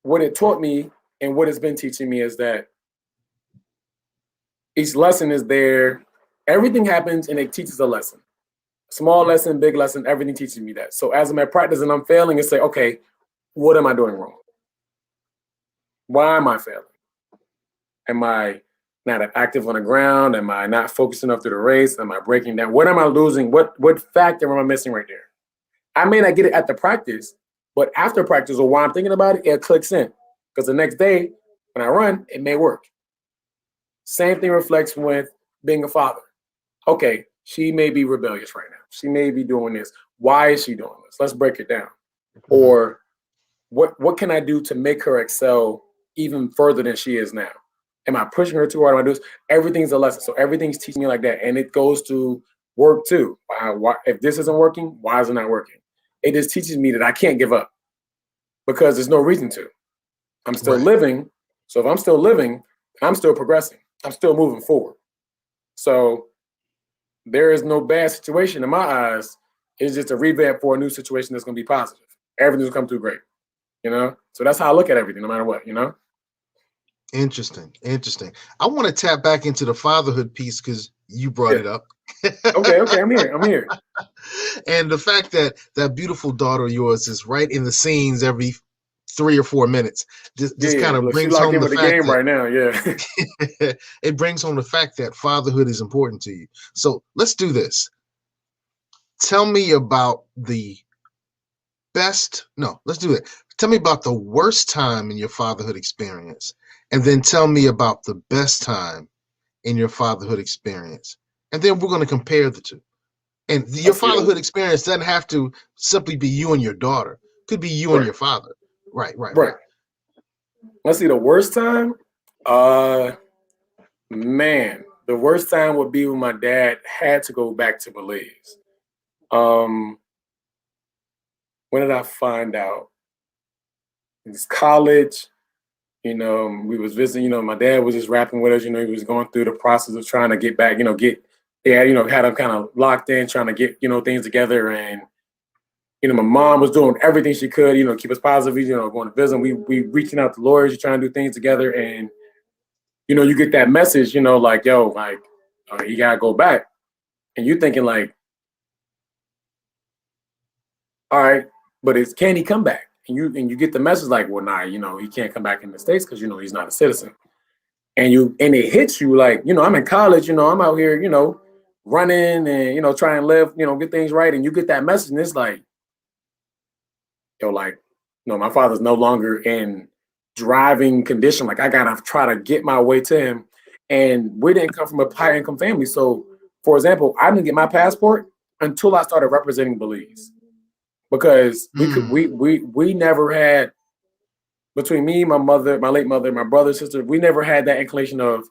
What it taught me and what it's been teaching me is that each lesson is there. Everything happens and it teaches a lesson. Small lesson, big lesson, everything teaches me that. So as I'm at practice and I'm failing, it's like, okay, what am I doing wrong? Why am I failing? Am I not active on the ground? Am I not focused enough through the race? Am I breaking down? What am I losing? What factor am I missing right there? I may not get it at the practice, but after practice or while I'm thinking about it, it clicks in. Because the next day when I run, it may work. Same thing reflects with being a father. Okay, she may be rebellious right now. She may be doing this. Why is she doing this? Let's break it down. Or what can I do to make her excel even further than she is now? Am I pushing her too hard? Am I doing this? Everything's a lesson. So everything's teaching me like that. And it goes to work too. Why, if this isn't working, why is it not working? It just teaches me that I can't give up because there's no reason to. I'm still living. So if I'm still living, I'm still progressing. I'm still moving forward. So there is no bad situation in my eyes. It's just a revamp for a new situation that's going to be positive. Everything's going to come through great, you know? So that's how I look at everything, no matter what, you know? Interesting. I want to tap back into the fatherhood piece because you brought it up. Okay, I'm here. And the fact that that beautiful daughter of yours is right in the scenes every 3 or 4 minutes just kind of brings home the fact game that, right now. Yeah. it brings home the fact that fatherhood is important to you. So let's do this. Tell me about let's do it. Tell me about the worst time in your fatherhood experience, and then tell me about the best time in your fatherhood experience. And then we're going to compare the two. And your fatherhood experience doesn't have to simply be you and your daughter. It could be you and your father. Right. Let's see, the worst time? Man, the worst time would be when my dad had to go back to Belize. When did I find out? In college, you know, we was visiting, you know, my dad was just rapping with us, you know, he was going through the process of trying to get back, you know, had him kind of locked in, trying to get, you know, things together. And, you know, my mom was doing everything she could, you know, keep us positive, you know, going to visit. We reaching out to lawyers, trying to do things together. And, you know, you get that message, you know, like, yo, like, he got to go back. And you thinking like, all right, but can he come back? And you get the message like, well, nah, you know, he can't come back in the States because, you know, he's not a citizen. And it hits you like, you know, I'm in college, you know, I'm out here, you know, running and, you know, trying to live, you know, get things right. And you get that message and it's like, yo, like, no, my father's no longer in driving condition. Like I got to try to get my way to him. And we didn't come from a high income family. So for example, I didn't get my passport until I started representing Belize. Because we never had, between me, my mother, my late mother, my brother, sister, we never had that inclination of,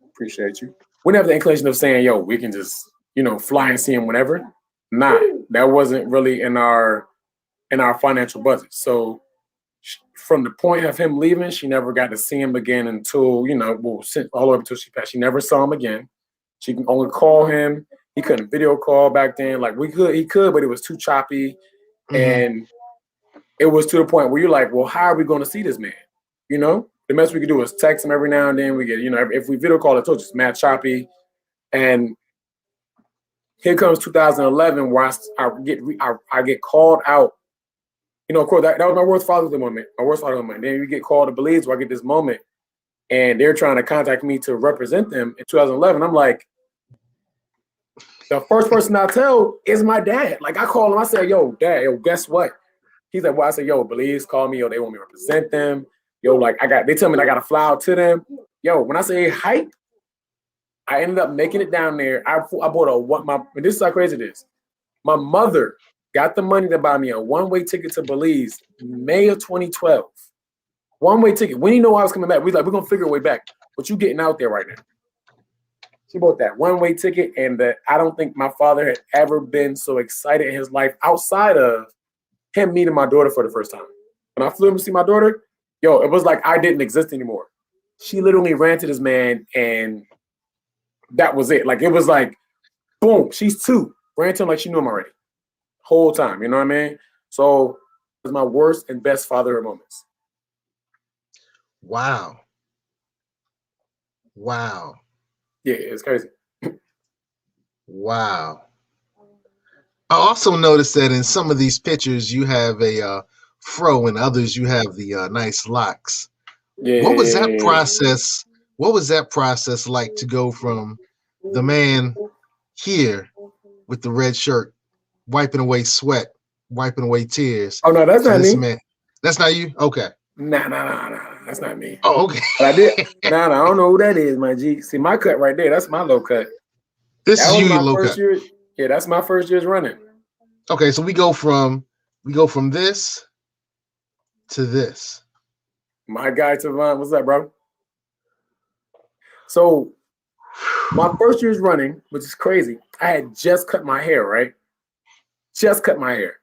appreciate you. We never had the inclination of saying, yo, we can just, you know, fly and see him whenever. Nah, that wasn't really in our financial budget. So from the point of him leaving, she never got to see him again until, you know, all the way up until she passed. She never saw him again. She can only call him. He couldn't video call back then. Like he could, but it was too choppy. And it was to the point where you're like, well, how are we going to see this man? You know, the best we could do is text him every now and then. We get, you know, if we video call, it's just mad choppy. And here comes 2011, where I get called out. You know, of course, that was my worst fatherhood moment. Then you get called to Belize, where I get this moment, and they're trying to contact me to represent them in 2011. I'm like, the first person I tell is my dad. Like I call him, I say, yo, dad, yo, guess what? He's like, well, I say, yo, Belize called me, yo, they want me to represent them. Yo, like they tell me I gotta fly out to them. Yo, when I say hype, I ended up making it down there. I bought and this is how crazy it is. My mother got the money to buy me a one-way ticket to Belize, May of 2012. One-way ticket. We didn't know I was coming back. We like, we're gonna figure a way back. But you getting out there right now. She bought that one-way ticket, and I don't think my father had ever been so excited in his life outside of him meeting my daughter for the first time. When I flew him to see my daughter, yo, it was like I didn't exist anymore. She literally ran to this man, and that was it. Like it was like, boom, she's 2. Ran to him like she knew him already. Whole time, you know what I mean? So it was my worst and best fatherhood moments. Wow. Yeah, it's crazy. Wow. I also noticed that in some of these pictures you have a fro, and others you have the nice locks. Yeah. What was that process? What was that process like to go from the man here with the red shirt, wiping away sweat, wiping away tears? Oh no, that's not me. Man. That's not you? Okay. Nah. that's not me. Oh, okay. But I did. Nah, I don't know who that is, my G. See, my cut right there, that's my low cut. This That is was you, my low first cut. year. Yeah, that's my first year's running. Okay, so we go from this to this. My guy Tavon, what's up, bro? So my first year's running, which is crazy. I had just cut my hair, right? Just cut my hair.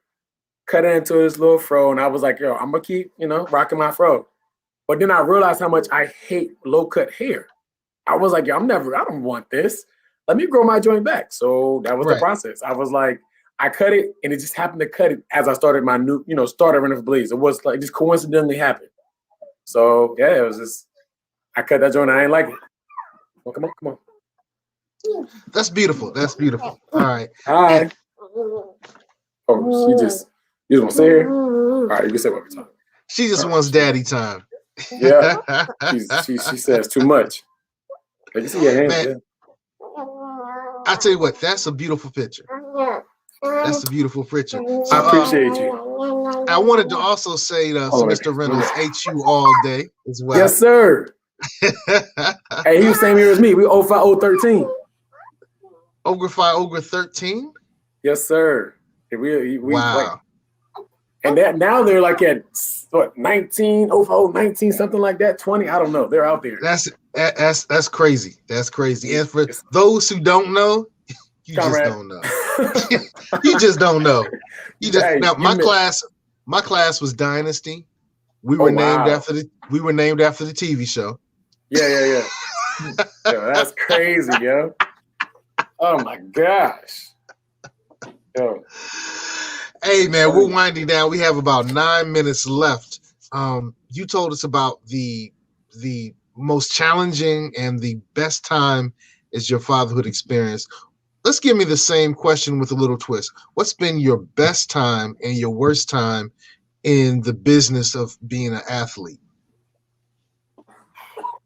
Cut it into this little fro, and I was like, yo, I'm gonna keep, rocking my fro. But then I realized how much I hate low cut hair. I was like, yo, I don't want this. Let me grow my joint back. So that was the process. I was like, I cut it, and it just happened to cut it as I started my new, started running for Belize. It was like just coincidentally happened. So yeah, it was just I cut that joint. I ain't like it. Well, come on. That's beautiful. All right. Hi. Oh, you just want to say here? All right, you can say what we're talking. She just wants daddy time. Yeah. she says too much. I can see your hands. Man, I tell you what, that's a beautiful picture. That's a beautiful picture. So, I appreciate you. I wanted to also say to Mr. Reynolds, HU all day as well. Yes, sir. Hey, he was same year as me. We 05, 013. Ogre 5, Ogre 13? Yes, sir. We wow. And that now they're like at what 19, 19, something like that, 20. I don't know. They're out there. That's crazy. That's crazy. And for those who don't know, you just don't know. You just don't know. My class was Dynasty. We were named after the TV show. Yeah. Yo, that's crazy, yo. Oh my gosh. Yo. Hey man, we're winding down. We have about 9 minutes left. You told us about the most challenging and the best time is your fatherhood experience. Let's give me the same question with a little twist. What's been your best time and your worst time in the business of being an athlete?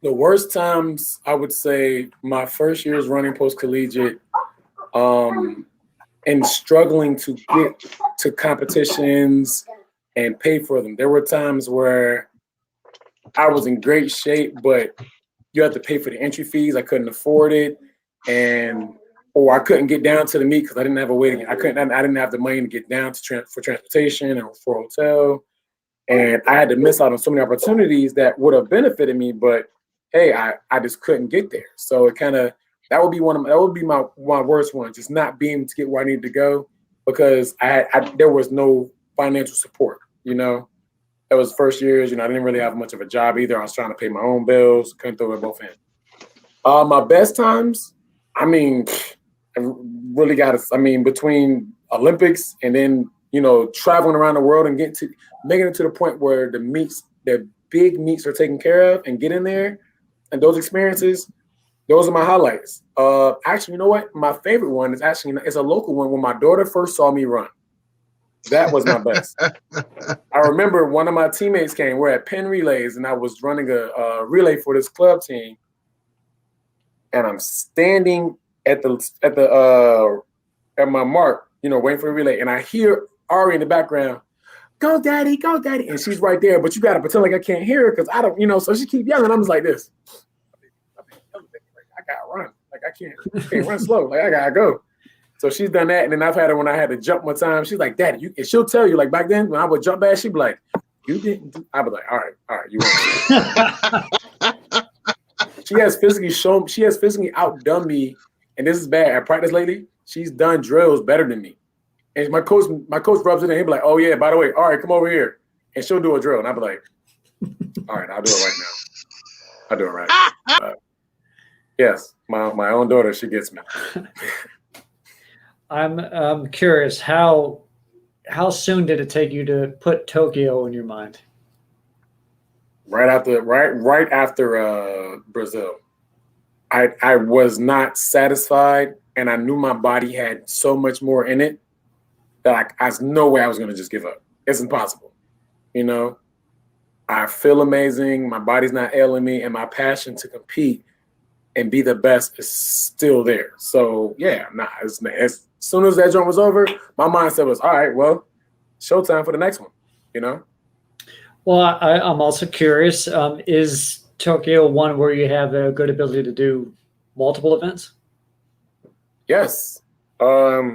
The worst times, I would say, my first year's running post-collegiate, and struggling to get to competitions and pay for them. There were times where I was in great shape, but you had to pay for the entry fees. I couldn't afford it, or I couldn't get down to the meet because I didn't have a waiting. I didn't have the money to get down to for transportation and for hotel, and I had to miss out on so many opportunities that would have benefited me. But hey, I just couldn't get there. So it kind of that would be my worst one, just not being able to get where I needed to go because there was no financial support. That was first years. I didn't really have much of a job either. I was trying to pay my own bills. Couldn't throw it both in. My best times, I really got it. Between Olympics and then, traveling around the world and making it to the point where the big meets are taken care of and getting there. And those experiences, those are my highlights. Actually, you know what? My favorite one is it's a local one when my daughter first saw me run. That was my best. I remember one of my teammates came. We're at Penn Relays, and I was running a relay for this club team. And I'm standing at my mark, waiting for a relay, and I hear Ari in the background, "Go, daddy, go, daddy!" And she's right there, but you got to pretend like I can't hear her because I don't, So she keep yelling. I'm just like this. I gotta run. Like I can't run slow. Like I gotta go. So she's done that, and then I've had her when I had to jump one time. She's like, "Daddy," and she'll tell you like back then when I would jump back, she'd be like, "You didn't do." I was like, "All right, you won." She has physically outdone me, and this is bad. At practice lately, she's done drills better than me. And my coach rubs it in. He'll be like, "Oh yeah, by the way, all right, come over here," and she'll do a drill, and I'll be like, "All right, I'll do it right now. I'll do it right." Yes, my own daughter, she gets me. I'm curious, how soon did it take you to put Tokyo in your mind? Right after Brazil. I was not satisfied, and I knew my body had so much more in it that there's no way I was going to just give up. It's impossible. I feel amazing. My body's not ailing me, and my passion to compete and be the best is still there. So yeah, as soon as that joint was over, my mindset was, all right, well, showtime for the next one, Well, I'm also curious. Is Tokyo one where you have a good ability to do multiple events? Yes. Yeah,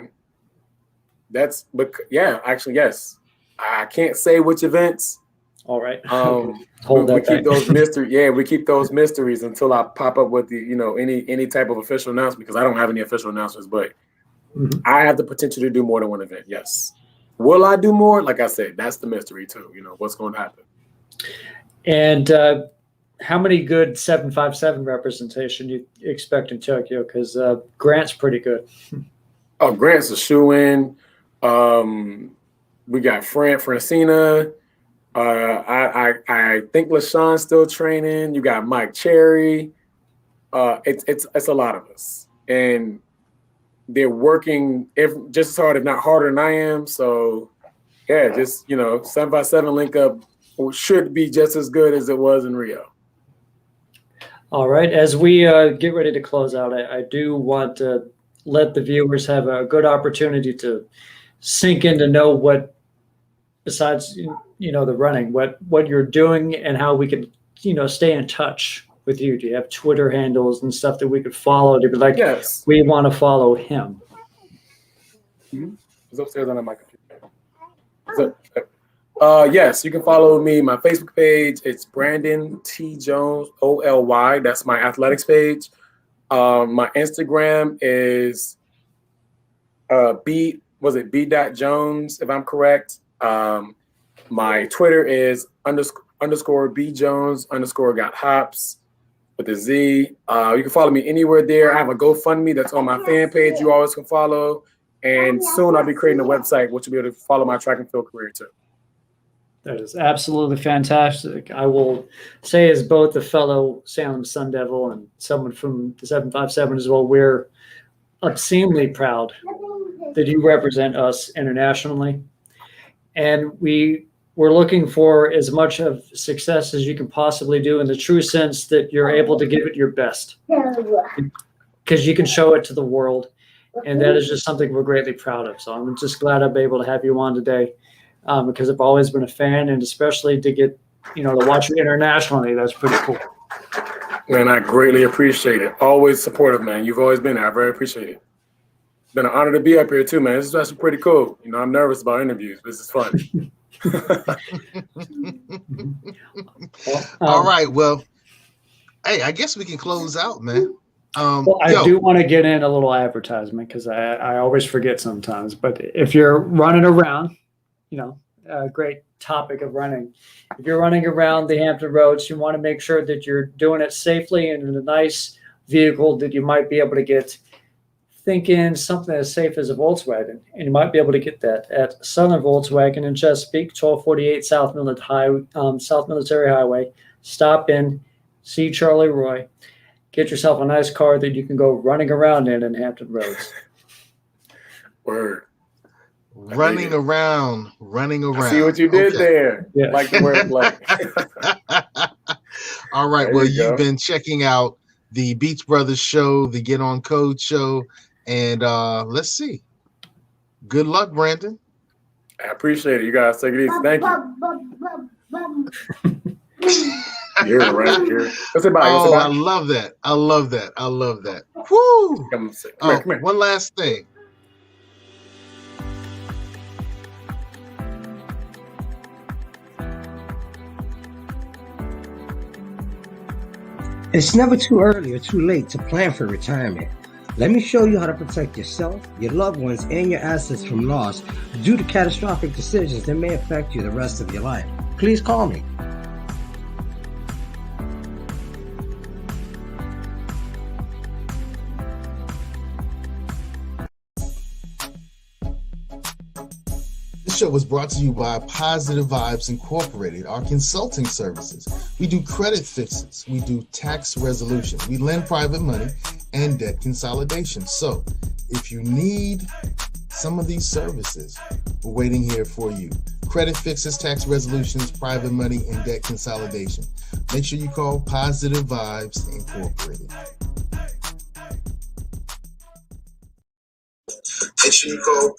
actually, yes. I can't say which events. All right. We keep those mystery. Yeah, we keep those mysteries until I pop up with any type of official announcement, because I don't have any official announcements, but I have the potential to do more than one event. Yes. Will I do more? Like I said, that's the mystery too. What's going to happen. And how many good 757 representation you expect in Tokyo? Because Grant's pretty good. Oh, Grant's a shoe-in. We got Francina. I think LaShawn's still training. You got Mike Cherry. It's a lot of us, and they're working just as hard, if not harder, than I am. So, yeah, just 757 link up should be just as good as it was in Rio. All right. As we get ready to close out, I do want to let the viewers have a good opportunity to sink in to know what, besides the running, what you're doing and how we can stay in touch with you. Do you have Twitter handles and stuff that we could follow to be like, yes, we want to follow him? It's upstairs on my computer. Yes, you can follow me. My Facebook page, it's Brandon T. Jones, OLY. That's my athletics page. My Instagram is B.Jones, if I'm correct. My Twitter is underscore B Jones _ got hops with a Z. You can follow me anywhere there. I have a GoFundMe that's on my fan page. You always can follow. And soon I'll be creating a website, which will be able to follow my track and field career too. That is absolutely fantastic. I will say, as both a fellow Salem Sun Devil and someone from the 757 as well, we're obscenely proud that you represent us internationally. And we're looking for as much of success as you can possibly do, in the true sense that you're able to give it your best, because you can show it to the world. And that is just something we're greatly proud of. So I'm just glad I'm able to have you on today, because I've always been a fan, and especially to get, to watch you internationally. That's pretty cool. Man, I greatly appreciate it. Always supportive, man. You've always been there. I very appreciate it. It's been an honor to be up here too, man. This is actually pretty cool. I'm nervous about interviews. This is fun. All right. Well, hey, I guess we can close out, man. I do want to get in a little advertisement, because I always forget sometimes. But if you're running around, a great topic of running. If you're running around the Hampton roads, you want to make sure that you're doing it safely and in a nice vehicle that you might be able to get. Thinking something as safe as a Volkswagen, and you might be able to get that at Southern Volkswagen in Chesapeake, 1248 South Military Highway. Stop in, see Charlie Roy, get yourself a nice car that you can go running around in Hampton Roads. Word. Running around. I see what you did there. Yeah. Like the word like. All right. Well, you've been checking out the Beach Brothers show, the Get On Code show. And let's see. Good luck, Brandon. I appreciate it. You guys take it easy. Thank you. You're right here. I love that. Woo! Come here. One last thing. It's never too early or too late to plan for retirement. Let me show you how to protect yourself, your loved ones, and your assets from loss due to catastrophic decisions that may affect you the rest of your life. Please call me. This show was brought to you by Positive Vibes Incorporated, our consulting services. We do credit fixes. We do tax resolution. We lend private money and debt consolidation. So if you need some of these services, we're waiting here for you. Credit fixes, tax resolutions, private money, and debt consolidation. Make sure you call Positive Vibes Incorporated. Make sure you call